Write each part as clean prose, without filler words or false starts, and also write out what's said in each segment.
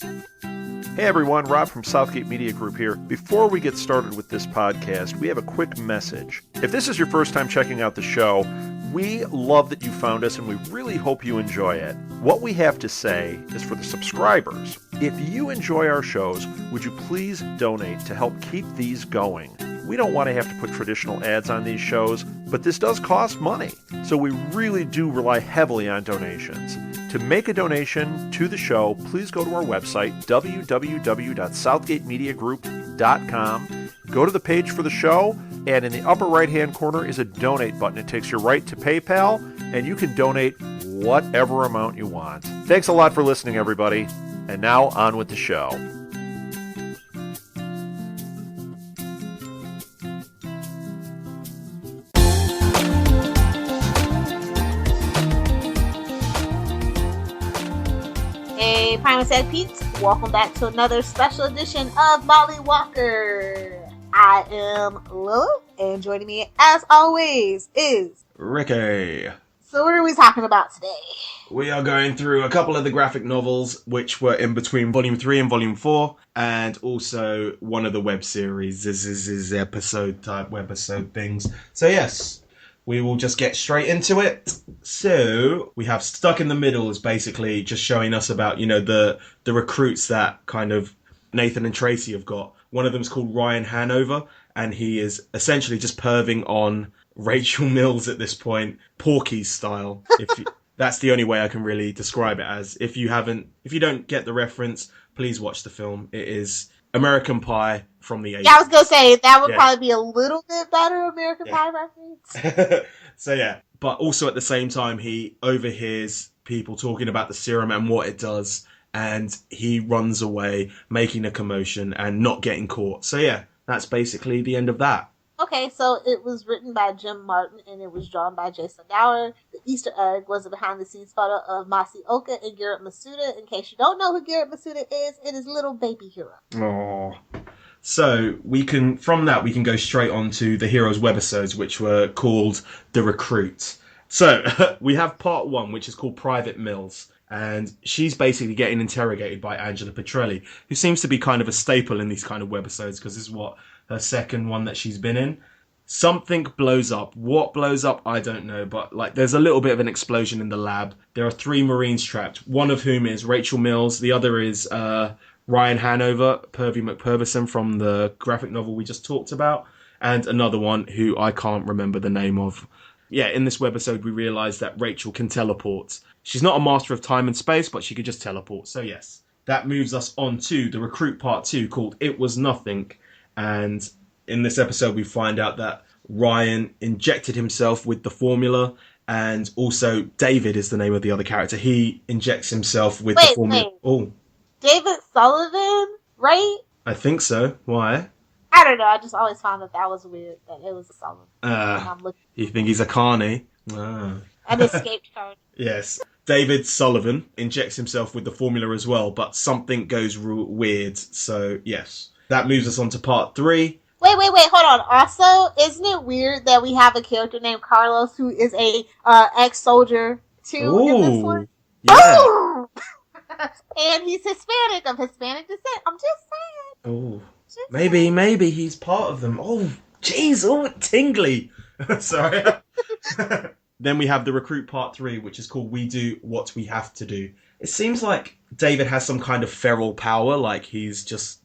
Hey everyone, Rob from Southgate Media Group here. Before we get started with this podcast, we have a quick message. If this is your first time checking out the show, we love that you found us and we really hope you enjoy it. What we have to say is for the subscribers, if you enjoy our shows, would you please donate to help keep these going? We don't want to have to put traditional ads on these shows, but this does cost money, so we really do rely heavily on donations. To make a donation to the show, please go to our website, www.southgatemediagroup.com. Go to the page for the show, and in the upper right-hand corner is a donate button. It takes you right to PayPal, and you can donate whatever amount you want. Thanks a lot for listening, everybody. And now, on with the show. Hey, Primus Egg Peeps, welcome back to another special edition of Molly Walker. I am Lilith, and joining me, as always, is Ricky. So what are we talking about today? We are going through a couple of the graphic novels which were in between Volume 3 and Volume 4, and also one of the web series. This is episode-type webisode things. So yes, we will just get straight into it. So we have Stuck in the Middle is basically just showing us about, you know, the recruits that kind of Nathan and Tracy have got. One of them is called Ryan Hanover, and he is essentially just perving on Rachel Mills at this point, Porky's style. That's the only way I can really describe it as. If you don't get the reference, please watch the film. It is American Pie from the 80s. Yeah, I was going to say, that would probably be a little bit better American Pie reference. So yeah, but also at the same time, he overhears people talking about the serum and what it does, and he runs away, making a commotion and not getting caught. So yeah, that's basically the end of that. Okay, so it was written by Jim Martin and it was drawn by Jason Gower. The Easter egg was a behind-the-scenes photo of Masi Oka and Garrett Masuda. In case you don't know who Garrett Masuda is, it is little baby hero. Aww. So from that we can go straight on to the Heroes Webisodes, which were called The Recruit. So we have part 1, which is called Private Mills. And she's basically getting interrogated by Angela Petrelli, who seems to be kind of a staple in these kind of webisodes, because this is her second one that she's been in. Something blows up. What blows up, I don't know. But there's a little bit of an explosion in the lab. There are 3 Marines trapped, one of whom is Rachel Mills. The other is Ryan Hanover, Pervy McPurvison from the graphic novel we just talked about. And another one who I can't remember the name of. Yeah, in this webisode we realise that Rachel can teleport. She's not a master of time and space, but she could just teleport. So yes, that moves us on to the Recruit Part 2 called It Was Nothing. And in this episode we find out that Ryan injected himself with the formula, and also David is the name of the other character. He injects himself with the formula. Oh, David Sullivan, right? I think so. Why? I don't know. I just always found that was weird, that it was a Sullivan. You think he's a carny? An escaped carny. Yes. David Sullivan injects himself with the formula as well, but something goes weird. So, yes. That moves us on to part 3. Wait, hold on. Also, isn't it weird that we have a character named Carlos who is a ex-soldier too in this one? Yeah. Ooh! And he's Hispanic, of Hispanic descent. I'm just saying. Oh, maybe he's part of them. Oh, jeez, tingly. Sorry. Then we have the Recruit Part 3, which is called We Do What We Have to Do. It seems like David has some kind of feral power, he's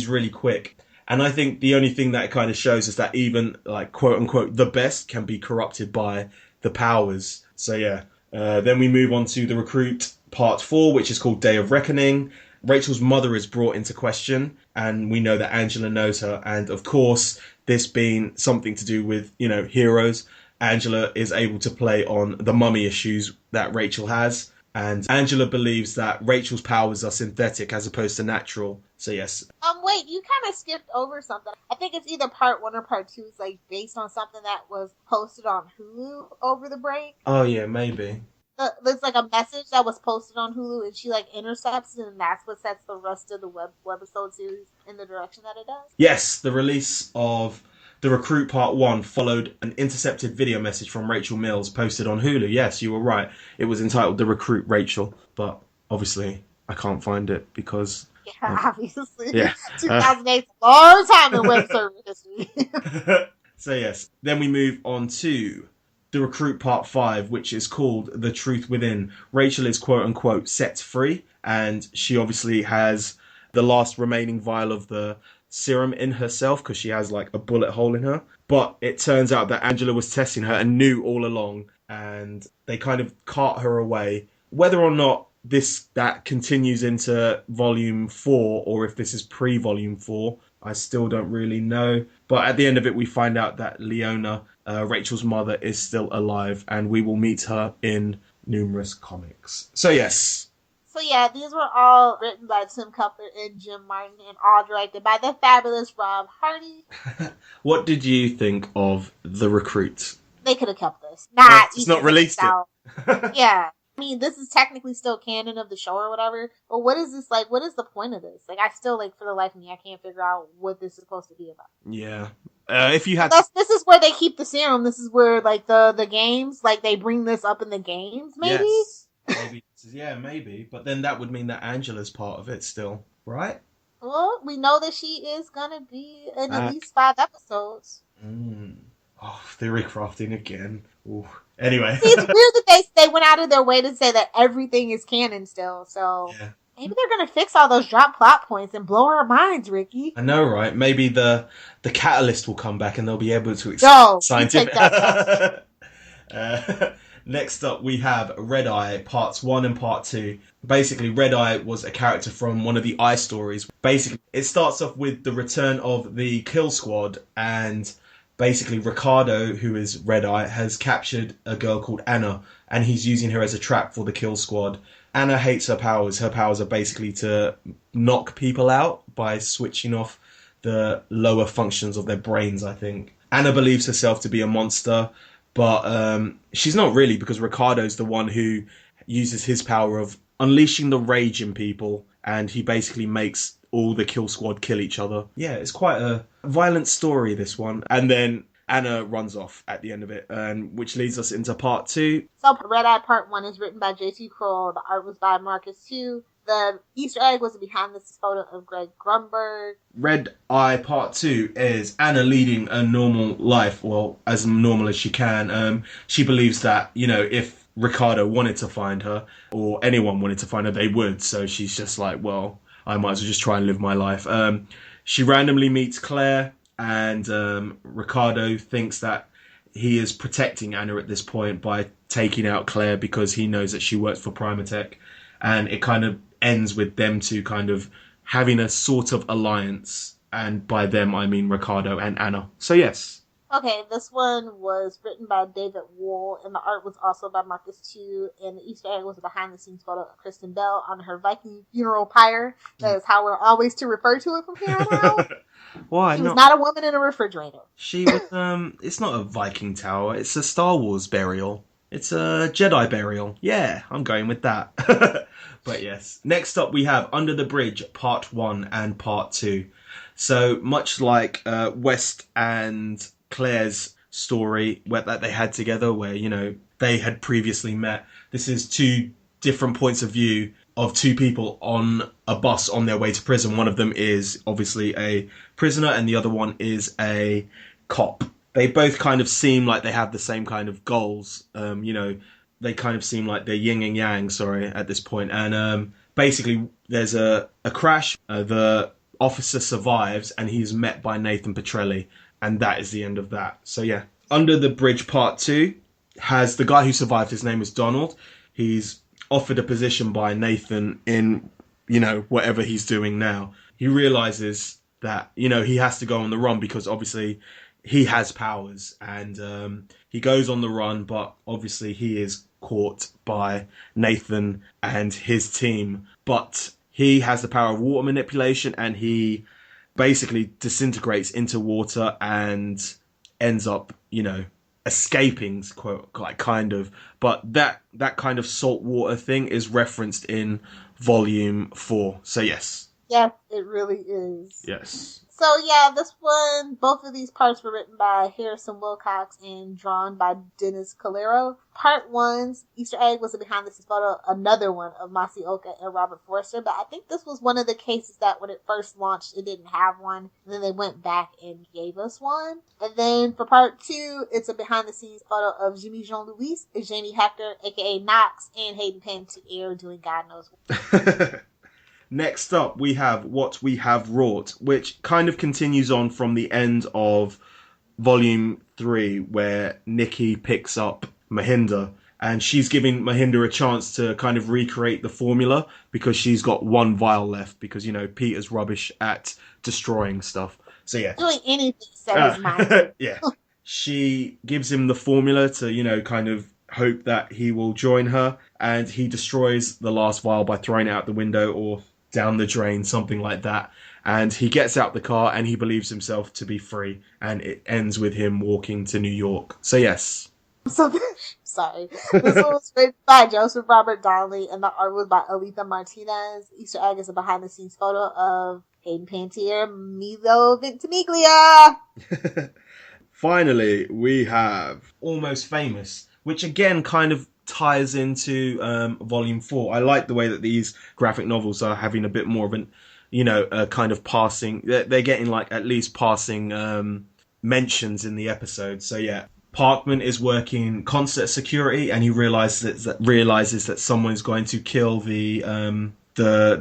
really quick. And I think the only thing that it kind of shows is that even, quote unquote, the best can be corrupted by the powers. So yeah. Then we move on to the Recruit Part 4, which is called Day of Reckoning. Rachel's mother is brought into question, and we know that Angela knows her. And of course, this being something to do with, heroes, Angela is able to play on the mummy issues that Rachel has. And Angela believes that Rachel's powers are synthetic as opposed to natural. So yes. Wait, you kind of skipped over something. I think it's either part 1 or part 2. It's based on something that was posted on Hulu over the break. Oh yeah, maybe. There's a message that was posted on Hulu, and she intercepts it, and that's what sets the rest of the webisode series in the direction that it does. Yes, the release of The Recruit Part 1 followed an intercepted video message from Rachel Mills posted on Hulu. Yes, you were right. It was entitled The Recruit Rachel, but obviously I can't find it because... Yeah, obviously. Yeah. 2008's a long time in web server history. So yes, then we move on to The Recruit Part 5, which is called The Truth Within. Rachel is quote-unquote set free, and she obviously has the last remaining vial of the serum in herself because she has like a bullet hole in her. But it turns out that Angela was testing her and knew all along, and they kind of cart her away. Whether or not that continues into Volume 4, or if this is pre-Volume 4, I still don't really know. But at the end of it, we find out that Leona, Rachel's mother, is still alive, and we will meet her in numerous comics. So yes. So yeah, these were all written by Tim Cutler and Jim Martin, and all directed by the fabulous Rob Hardy. What did you think of The Recruit? They could have kept this. It's not released it. Yeah. I mean, this is technically still canon of the show or whatever, but what is this like? What is the point of this? Like, I still, like, for the life of me, I can't figure out what this is supposed to be about. Yeah. If you had... This is where they keep the serum. This is where, like, the games, like, they bring this up in the games, maybe? Yes. Maybe. Yeah, maybe. But then that would mean that Angela's part of it still, right? Well, we know that she is gonna be in at least 5 episodes. Oh, theory crafting again. Ooh. Anyway. See, it's weird that they went out of their way to say that everything is canon still, so yeah. Maybe they're gonna fix all those drop plot points and blow our minds, Ricky. I know, right? Maybe the catalyst will come back and they'll be able to explain scientific. Next up, we have Red Eye Parts 1 and Part 2. Basically, Red Eye was a character from one of the Eye stories. Basically, it starts off with the return of the Kill Squad, and basically Ricardo, who is Red Eye, has captured a girl called Anna, and he's using her as a trap for the Kill Squad. Anna hates her powers. Her powers are basically to knock people out by switching off the lower functions of their brains, I think. Anna believes herself to be a monster, but she's not really, because Ricardo's the one who uses his power of unleashing the rage in people, and he basically makes all the Kill Squad kill each other. Yeah, it's quite a violent story, this one. And then Anna runs off at the end of it, which leads us into Part 2. So Red Eye Part 1 is written by J.T. Kroll. The art was by Marcus Hugh. The Easter egg was a behind-the-scenes photo of Greg Grunberg. Red Eye Part 2 is Anna leading a normal life, well, as normal as she can. She believes that, if Ricardo wanted to find her, or anyone wanted to find her, they would. So she's just like, well, I might as well just try and live my life. She randomly meets Claire, and Ricardo thinks that he is protecting Anna at this point by taking out Claire because he knows that she works for Primatech. And it kind of ends with them two kind of having a sort of alliance. And by them, I mean Ricardo and Anna. So yes. Okay, this one was written by David Wool, and the art was also by Marcus Hugh, and the Easter egg was a behind-the-scenes photo of Kristen Bell on her Viking funeral pyre. That is how we're always to refer to it from here on out. Why? She was not a woman in a refrigerator. She was, it's not a Viking tower, it's a Star Wars burial. It's a Jedi burial. Yeah, I'm going with that. But yes. Next up we have Under the Bridge Part 1 and Part 2. So much like West and Claire's story that they had together, where, they had previously met. This is two different points of view of two people on a bus on their way to prison. One of them is obviously a prisoner and the other one is a cop. They both kind of seem like they have the same kind of goals. They kind of seem like they're yin and yang, at this point. And basically there's a crash. The officer survives and he's met by Nathan Petrelli. And that is the end of that. So yeah, Under the Bridge Part 2 has the guy who survived. His name is Donald. He's offered a position by Nathan in, whatever he's doing now. He realizes that, he has to go on the run because obviously he has powers, and he goes on the run, but obviously he is caught by Nathan and his team. But he has the power of water manipulation, and he basically disintegrates into water and ends up, escaping, kind of. But that kind of salt water thing is referenced in Volume 4. So yes. Yes, it really is. Yes. So yeah, this one, both of these parts were written by Harrison Wilcox and drawn by Dennis Calero. Part 1's Easter egg was a behind-the-scenes photo, another one of Masaoka and Robert Forster, but I think this was one of the cases that when it first launched, it didn't have one, and then they went back and gave us one. And then for part 2, it's a behind-the-scenes photo of Jimmy Jean-Louis, Jamie Hector, aka Knox, and Hayden Panettiere doing God knows what. Next up, we have What We Have Wrought, which kind of continues on from the end of Volume 3, where Nikki picks up Mahinda, and she's giving Mahinda a chance to kind of recreate the formula, because she's got one vial left, because, you know, Peter's rubbish at destroying stuff. So, yeah. Doing anything set his mind. Yeah. She gives him the formula to, you know, kind of hope that he will join her, and he destroys the last vial by throwing it out the window or down the drain, something like that. And he gets out the car and he believes himself to be free, and it ends with him walking to New York. So yes. So, sorry. This one was written by Joseph Robert Donnelly and the art was by Aletha Martinez. Easter egg is a behind the scenes photo of Hayden Panettiere, Milo Ventimiglia. Finally, we have Almost Famous, which again kind of ties into Volume 4. I like the way that these graphic novels are having a bit more of an, you know, a kind of passing, they're getting like at least passing mentions in the episode. So yeah, Parkman is working concert security, and he realizes that someone is going to kill the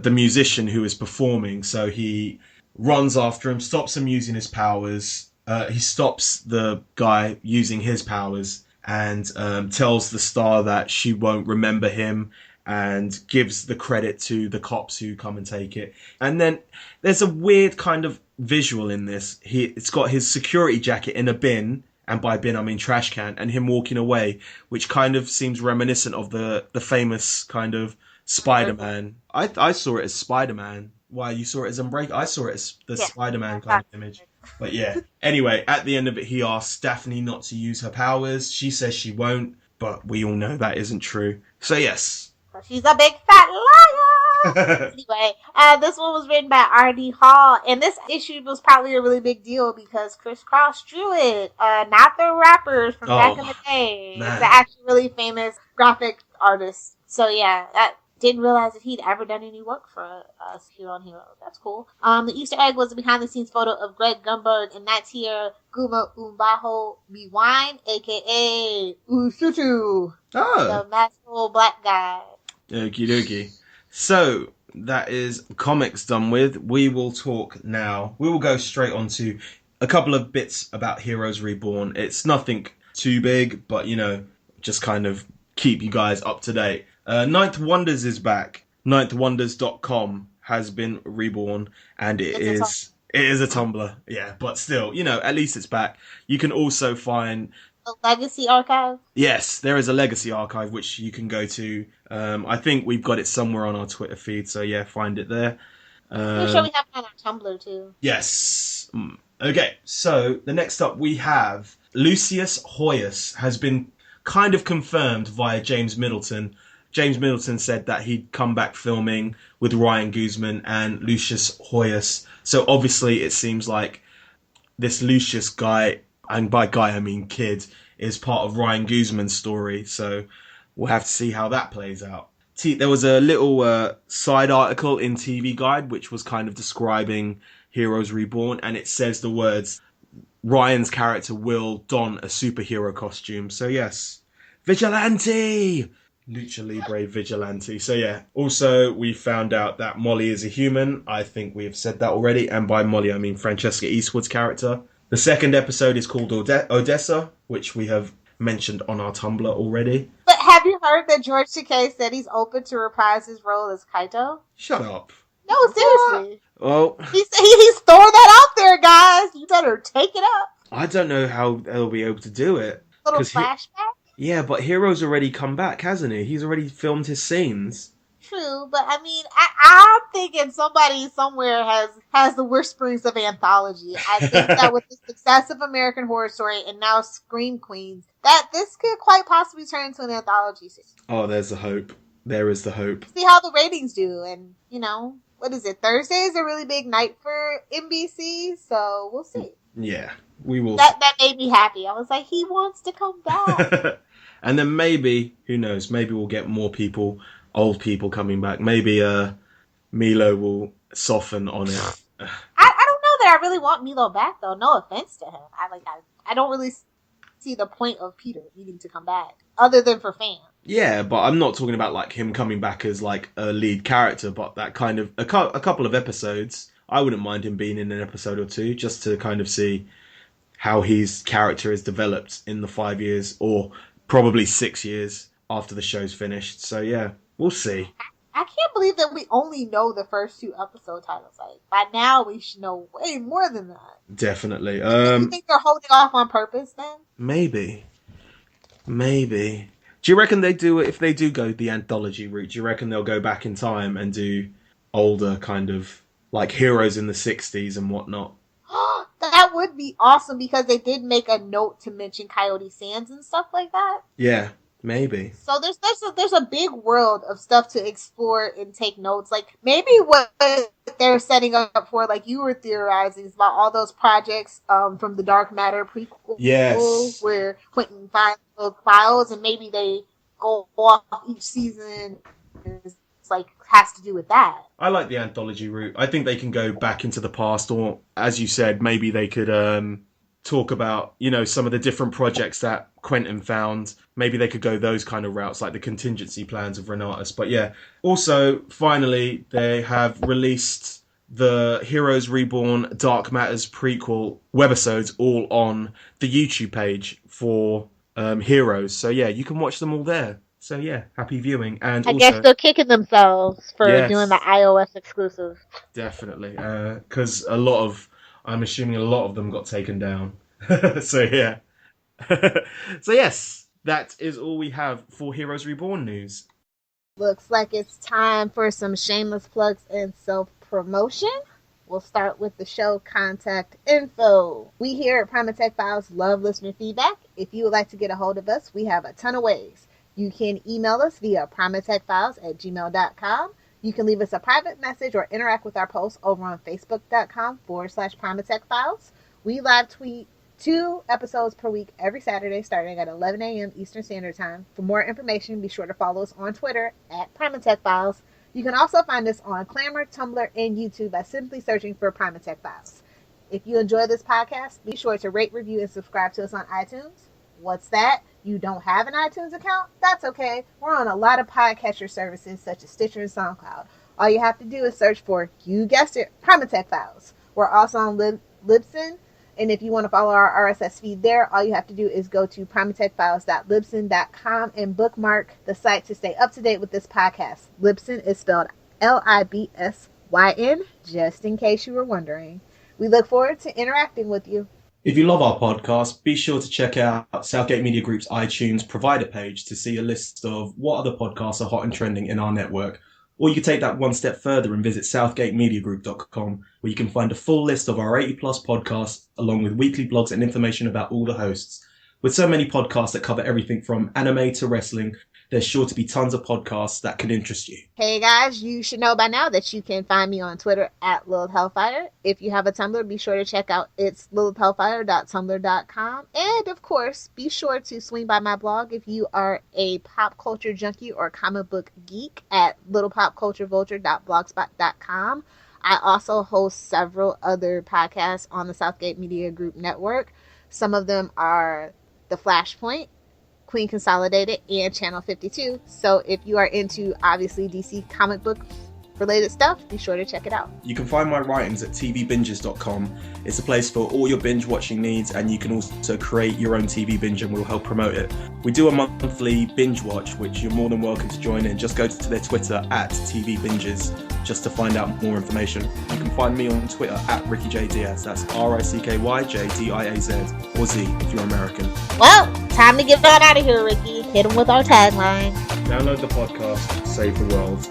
musician who is performing. So he runs after him, stops him using his powers. He stops the guy using his powers, and tells the star that she won't remember him, and gives the credit to the cops who come and take it. And then there's a weird kind of visual in this. It's got his security jacket in a bin, and by bin I mean trash can, and him walking away, which kind of seems reminiscent of the famous kind of Spider-Man. I saw it as Spider-Man. Why, you saw it as Unbreakable? I saw it as the Spider-Man kind of image. But yeah, anyway, at the end of it, he asks Daphne not to use her powers. She says she won't, but we all know that isn't true. So yes. She's a big fat liar! Anyway, this one was written by R.D. Hall, and this issue was probably a really big deal because Chris Cross drew it, not the rappers from back in the day. Man. It's an actually really famous graphic artist. So yeah, that didn't realize that he'd ever done any work for us here on Heroes. That's cool. The Easter egg was a behind-the-scenes photo of Greg Gumberg and Natir Guma Umbaho Miwine, a.k.a. Usutu, the magical black guy. Okie dokie. So, that is comics done with. We will talk now. We will go straight on to a couple of bits about Heroes Reborn. It's nothing too big, but, you know, just kind of keep you guys up to date. Ninth Wonders is back. Ninthwonders.com has been reborn, and it is a Tumblr. Yeah, but still, you know, at least it's back. You can also find a legacy archive? Yes, there is a legacy archive which you can go to. I think we've got it somewhere on our Twitter feed, so yeah, find it there. I'm sure we have it on our Tumblr too. Yes. Okay, so the next up we have Lucius Hoyas has been kind of confirmed via James Middleton. James Middleton said that he'd come back filming with Ryan Guzman and Lucius Hoyas. So obviously it seems like this Lucius guy, and by guy I mean kid, is part of Ryan Guzman's story. So we'll have to see how that plays out. There was a little side article in TV Guide which was kind of describing Heroes Reborn, and it says the words, Ryan's character will don a superhero costume. So yes, Vigilante! Lucha Libre Vigilante. So yeah, also we found out that Molly is a human. I think we have said that already, and by Molly I mean Francesca Eastwood's character. The second episode is called Odessa, which we have mentioned on our Tumblr already. But have you heard that George Takei said he's open to reprise his role as Kaito? Shut up. No, seriously. Well, he's throwing that out there, guys. You better take it up. I don't know how they'll be able to do it. Little flashback? Yeah, but Hero's already come back, hasn't he? He's already filmed his scenes. True, but I mean, I'm thinking somebody somewhere has the whisperings of anthology. I think that with the success of American Horror Story and now Scream Queens, that this could quite possibly turn into an anthology series. Oh, there's the hope. There is the hope. See how the ratings do, and, you know, what is it? Thursday is a really big night for NBC, so we'll see. Yeah, we will. That made me happy. I was like, he wants to come back. And then maybe, who knows? Maybe we'll get more people, old people coming back. Maybe Milo will soften on it. I don't know that I really want Milo back though. No offense to him. I don't really see the point of Peter needing to come back other than for fans. Yeah, but I'm not talking about like him coming back as like a lead character, but that kind of a couple of episodes. I wouldn't mind him being in an episode or two just to kind of see how his character is developed in the 5 years or probably 6 years after the show's finished. So yeah, we'll see. I can't believe that we only know the first 2 episode titles. Like, by now we should know way more than that. Definitely. You think they're holding off on purpose then? Maybe. Do you reckon if they do go the anthology route, do you reckon they'll go back in time and do older kind of like heroes in the 60s and whatnot? That would be awesome because they did make a note to mention Coyote Sands and stuff like that. Yeah, maybe. So there's a big world of stuff to explore and take notes. Like maybe what they're setting up for, like you were theorizing, is about all those projects from the Dark Matter prequel. Yes. Where Quentin finds those files and maybe they go off each season. It's like has to do with that. I like the anthology route. I think they can go back into the past, or as you said, maybe they could talk about, you know, some of the different projects that Quentin found. Maybe they could go those kind of routes, like the contingency plans of Renatus. But yeah, also, finally, they have released the Heroes Reborn Dark Matters prequel webisodes all on the YouTube page for Heroes. So yeah, you can watch them all there. So yeah, happy viewing. And I also, guess they're kicking themselves for Yes. doing the iOS exclusive. Definitely, because I'm assuming a lot of them got taken down. So yeah. So yes, that is all we have for Heroes Reborn news. Looks like it's time for some shameless plugs and self-promotion. We'll start with the show contact info. We here at Primatech Files love listener feedback. If you would like to get a hold of us, we have a ton of ways. You can email us via primatechfiles@gmail.com. You can leave us a private message or interact with our posts over on facebook.com/primatechfiles. We live tweet 2 episodes per week every Saturday starting at 11 a.m. Eastern Standard Time. For more information, be sure to follow us on Twitter at primatechfiles. You can also find us on Clamor, Tumblr, and YouTube by simply searching for Primatech Files. If you enjoy this podcast, be sure to rate, review, and subscribe to us on iTunes. What's that? You don't have an iTunes account? That's okay. We're on a lot of podcatcher services such as Stitcher and SoundCloud. All you have to do is search for, you guessed it, Primatech Files. We're also on Libsyn, and if you want to follow our RSS feed there, all you have to do is go to primatechfiles.libsyn.com and bookmark the site to stay up to date with this podcast. Libsyn is spelled Libsyn, just in case you were wondering. We look forward to interacting with you. If you love our podcast, be sure to check out Southgate Media Group's iTunes provider page to see a list of what other podcasts are hot and trending in our network. Or you can take that one step further and visit southgatemediagroup.com, where you can find a full list of our 80 plus podcasts, along with weekly blogs and information about all the hosts. With so many podcasts that cover everything from anime to wrestling, there's sure to be tons of podcasts that could interest you. Hey guys, you should know by now that you can find me on Twitter at Lilith Hellfire. If you have a Tumblr, be sure to check out it's lilithhellfire.tumblr.com. And of course, be sure to swing by my blog if you are a pop culture junkie or comic book geek at littlepopculturevulture.blogspot.com. I also host several other podcasts on the Southgate Media Group network. Some of them are The Flashpoint, Queen Consolidated, and Channel 52. So if you are into, obviously, DC comic book related stuff, be sure to check it out. You can find my writings at tvbinges.com. It's a place for all your binge watching needs, and you can also create your own TV binge and we'll help promote it. We do a monthly binge watch, which you're more than welcome to join in. Just go to their Twitter at tvbinges just to find out more information. You can find me on Twitter at RickyJDiaz. That's RickyJDiaz, or Z if you're American. Well, time to get on out of here, Ricky. Hit him with our tagline. Download the podcast, save the world.